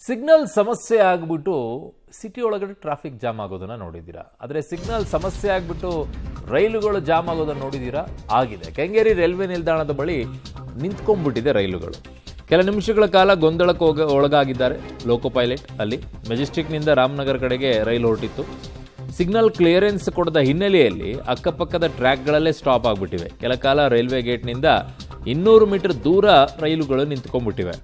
Signal ಸಮಸ್ಯೆ ಆಗಿಬಿಟ್ಟು city ಒಳಗಡೆ ಟ್ರಾಫಿಕ್ ಜಾಮ್ ಆಗೋದನ್ನ ನೋಡಿದ್ದೀರಾ. ಆದರೆ ಸಿಗ್ನಲ್ ಸಮಸ್ಯೆ ಆಗಿಬಿಟ್ಟು ರೈಲುಗಳು ಜಾಮ್ ಆಗೋದನ್ನ ನೋಡಿದ್ದೀರಾ? ಆಗಿದೆ. ಕೆಂಗೇರಿ ರೈಲ್ವೆ ನಿಲ್ದಾಣದ ಬಳಿ ನಿಂತ್ಕೊಂಡ್ಬಿಟ್ಟಿದೆ ರೈಲುಗಳು. ಕೆಲ ನಿಮಿಷಗಳ ಕಾಲ ಗೊಂದಲಕ್ಕೆ ಒಳಗಾಗಿದ್ದಾರೆ ಲೋಕೋ ಪೈಲಟ್. ಅಲ್ಲಿ ಮೆಜೆಸ್ಟಿಕ್ನಿಂದ ರಾಮನಗರ ಕಡೆಗೆ ರೈಲು ಹೊರಟಿತ್ತು. ಸಿಗ್ನಲ್ ಕ್ಲಿಯರೆನ್ಸ್ ಕೊಡದ ಹಿನ್ನೆಲೆಯಲ್ಲಿ ಅಕ್ಕಪಕ್ಕದ ಟ್ರ್ಯಾಕ್ಗಳಲ್ಲೇ ಸ್ಟಾಪ್ ಆಗಿಬಿಟ್ಟಿವೆ. ಕೆಲ ಕಾಲ ರೈಲ್ವೆ ಗೇಟ್ನಿಂದ 200 ಮೀಟರ್ ದೂರ ರೈಲುಗಳು ನಿಂತ್ಕೊಂಡ್ಬಿಟ್ಟಿವೆ.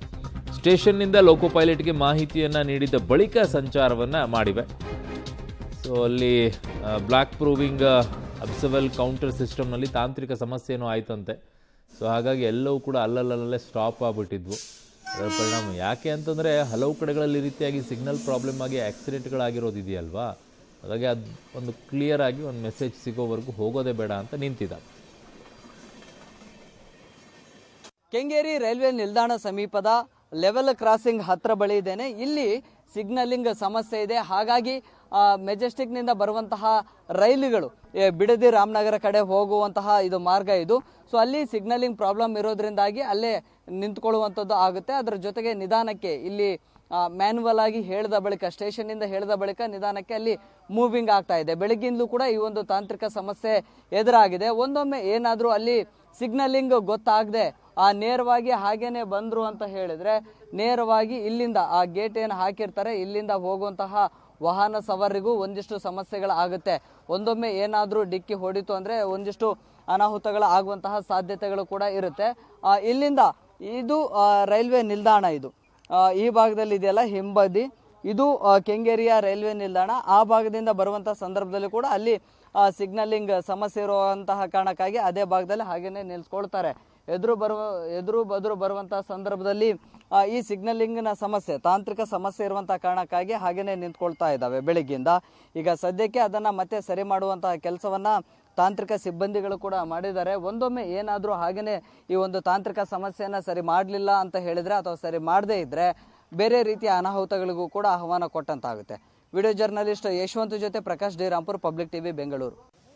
ಸ್ಟೇಷನ್ನಿಂದ ಲೋಕೋ ಪೈಲಟ್ಗೆ ಮಾಹಿತಿಯನ್ನು ನೀಡಿದ ಬಳಿಕ ಸಂಚಾರವನ್ನು ಮಾಡಿವೆ. ಸೊ ಅಲ್ಲಿ ಬ್ಲಾಕ್ ಪ್ರೂವಿಂಗ್ ಅಬ್ಸರ್ವಲ್ ಕೌಂಟರ್ ಸಿಸ್ಟಮ್ನಲ್ಲಿ ತಾಂತ್ರಿಕ ಸಮಸ್ಯೆನೂ ಆಯ್ತಂತೆ. ಸೊ ಹಾಗಾಗಿ ಎಲ್ಲವೂ ಕೂಡ ಅಲ್ಲಲ್ಲೇ ಸ್ಟಾಪ್ ಆಗಿಬಿಟ್ಟಿದ್ವು. ಅದರ ಪರಿಣಾಮ ಯಾಕೆ ಅಂತಂದರೆ ಹಲವು ಕಡೆಗಳಲ್ಲಿ ಈ ರೀತಿಯಾಗಿ ಸಿಗ್ನಲ್ ಪ್ರಾಬ್ಲಮ್ ಆಗಿ ಆಕ್ಸಿಡೆಂಟ್ಗಳಾಗಿರೋದು ಇದೆಯಲ್ವಾ. ಹಾಗಾಗಿ ಅದು ಒಂದು ಕ್ಲಿಯರ್ ಆಗಿ ಒಂದು ಮೆಸೇಜ್ ಸಿಗೋವರೆಗೂ ಹೋಗೋದೇ ಬೇಡ ಅಂತ ನಿಂತಿದ್ದಾರೆ. ಕೆಂಗೇರಿ ರೈಲ್ವೆ ನಿಲ್ದಾಣ ಸಮೀಪದ ಲೆವೆಲ್ ಕ್ರಾಸಿಂಗ್ ಹತ್ರ ಬಳಿ ಇದ್ದೇನೆ. ಇಲ್ಲಿ ಸಿಗ್ನಲಿಂಗ್ ಸಮಸ್ಯೆ ಇದೆ. ಹಾಗಾಗಿ ಮೆಜೆಸ್ಟಿಕ್ನಿಂದ ಬರುವಂತಹ ರೈಲುಗಳು ಬಿಡದಿ ರಾಮನಗರ ಕಡೆ ಹೋಗುವಂತಹ ಇದು ಮಾರ್ಗ ಇದು. ಸೊ ಅಲ್ಲಿ ಸಿಗ್ನಲಿಂಗ್ ಪ್ರಾಬ್ಲಮ್ ಇರೋದ್ರಿಂದಾಗಿ ಅಲ್ಲೇ ನಿಂತ್ಕೊಳ್ಳುವಂಥದ್ದು ಆಗುತ್ತೆ. ಅದರ ಜೊತೆಗೆ ನಿಧಾನಕ್ಕೆ ಇಲ್ಲಿ ಮ್ಯಾನ್ಯುವಲ್ ಆಗಿ ಹೇಳಿದ ಬಳಿಕ ಸ್ಟೇಷನ್ನಿಂದ ಹೇಳಿದ ಬಳಿಕ ನಿಧಾನಕ್ಕೆ ಅಲ್ಲಿ ಮೂವಿಂಗ್ ಆಗ್ತಾ ಇದೆ. ಬೆಳಗ್ಗಿಂದಲೂ ಕೂಡ ಈ ಒಂದು ತಾಂತ್ರಿಕ ಸಮಸ್ಯೆ ಎದುರಾಗಿದೆ. ಒಂದೊಮ್ಮೆ ಏನಾದರೂ ಅಲ್ಲಿ ಸಿಗ್ನಲಿಂಗ್ ಗೊತ್ತಾಗದೆ ನೇರವಾಗಿ ಹಾಗೇನೆ ಬಂದ್ರು ಅಂತ ಹೇಳಿದ್ರೆ ನೇರವಾಗಿ ಇಲ್ಲಿಂದ ಆ ಗೇಟ್ ಏನು ಹಾಕಿರ್ತಾರೆ ಇಲ್ಲಿಂದ ಹೋಗುವಂತಹ ವಾಹನ ಸವಾರಿಗೂ ಒಂದಿಷ್ಟು ಸಮಸ್ಯೆಗಳಾಗುತ್ತೆ. ಒಂದೊಮ್ಮೆ ಏನಾದರೂ ಡಿಕ್ಕಿ ಹೊಡಿತು ಅಂದರೆ ಒಂದಿಷ್ಟು ಅನಾಹುತಗಳು ಆಗುವಂತಹ ಸಾಧ್ಯತೆಗಳು ಕೂಡ ಇರುತ್ತೆ. ಇಲ್ಲಿಂದ ಇದು ರೈಲ್ವೆ ನಿಲ್ದಾಣ, ಇದು ಈ ಭಾಗದಲ್ಲಿ ಇದೆಯಲ್ಲ ಹಿಂಬದಿ, ಇದು ಕೆಂಗೇರಿಯ ರೈಲ್ವೆ ನಿಲ್ದಾಣ. ಆ ಭಾಗದಿಂದ ಬರುವಂತಹ ಸಂದರ್ಭದಲ್ಲಿ ಕೂಡ ಅಲ್ಲಿ ಸಿಗ್ನಲಿಂಗ್ ಸಮಸ್ಯೆ ಇರುವಂತಹ ಕಾರಣಕ್ಕಾಗಿ ಅದೇ ಭಾಗದಲ್ಲಿ ಹಾಗೇನೆ ನಿಲ್ಸ್ಕೊಳ್ತಾರೆ. ಎದುರು ಬದುರು ಬರುವಂತಹ ಸಂದರ್ಭದಲ್ಲಿ ಈ ಸಿಗ್ನಲಿಂಗ್ನ ಸಮಸ್ಯೆ ತಾಂತ್ರಿಕ ಸಮಸ್ಯೆ ಇರುವಂತಹ ಕಾರಣಕ್ಕಾಗಿ ಹಾಗೇನೆ ನಿಂತ್ಕೊಳ್ತಾ ಇದ್ದಾವೆ ಬೆಳಿಗ್ಗೆಯಿಂದ. ಈಗ ಸದ್ಯಕ್ಕೆ ಅದನ್ನ ಮತ್ತೆ ಸರಿ ಮಾಡುವಂತಹ ಕೆಲಸವನ್ನ ತಾಂತ್ರಿಕ ಸಿಬ್ಬಂದಿಗಳು ಕೂಡ ಮಾಡಿದ್ದಾರೆ. ಒಂದೊಮ್ಮೆ ಏನಾದರೂ ಹಾಗೇನೆ ಈ ಒಂದು ತಾಂತ್ರಿಕ ಸಮಸ್ಯೆಯನ್ನ ಸರಿ ಮಾಡಲಿಲ್ಲ ಅಂತ ಹೇಳಿದ್ರೆ ಅಥವಾ ಸರಿ ಮಾಡದೇ ಇದ್ರೆ ಬೇರೆ ರೀತಿಯ ಅನಾಹುತಗಳಿಗೂ ಕೂಡ ಆಹ್ವಾನ ಕೊಟ್ಟಂತಾಗುತ್ತೆ. ವಿಡಿಯೋ ಜರ್ನಲಿಸ್ಟ್ ಯಶವಂತ್ ಜೊತೆ Prakash D Rampur, public TV, Bengaluru.